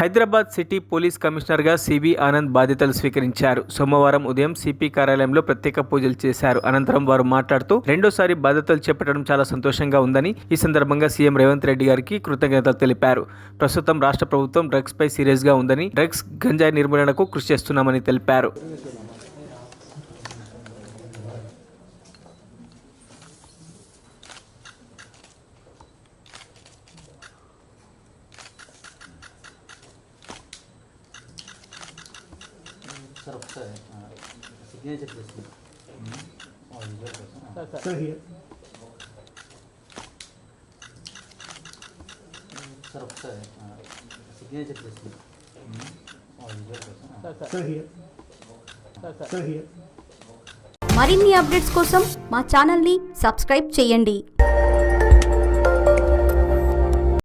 Hyderabad city police కమిషనర్గా CB Anand బాధ్యతలు స్వీకరించారు. సోమవారం ఉదయం సిపి కార్యాలయంలో ప్రత్యేక పూజలు చేశారు. అనంతరం వారు మాట్లాడుతూ రెండోసారి బాధ్యతలు చేపట్టడం చాలా సంతోషంగా ఉందని, ఈ సందర్భంగా సీఎం రేవంత్ రెడ్డి గారికి కృతజ్ఞతలు తెలిపారు. ప్రస్తుతం రాష్ట్ర ప్రభుత్వం డ్రగ్స్ పై సీరియస్గా ఉందని, డ్రగ్స్ గంజాయి నిర్మూలనకు కృషి చేస్తున్నామని తెలిపారు. सर ఒకసారి సిగ్నేచర్ చేసి सर हियर सर ఒకసారి సిగ్నేచర్ చేసి सर हियर सर हियर మరిన్ని అప్డేట్స్ కోసం మా ఛానల్ని సబ్స్క్రైబ్ చేయండి.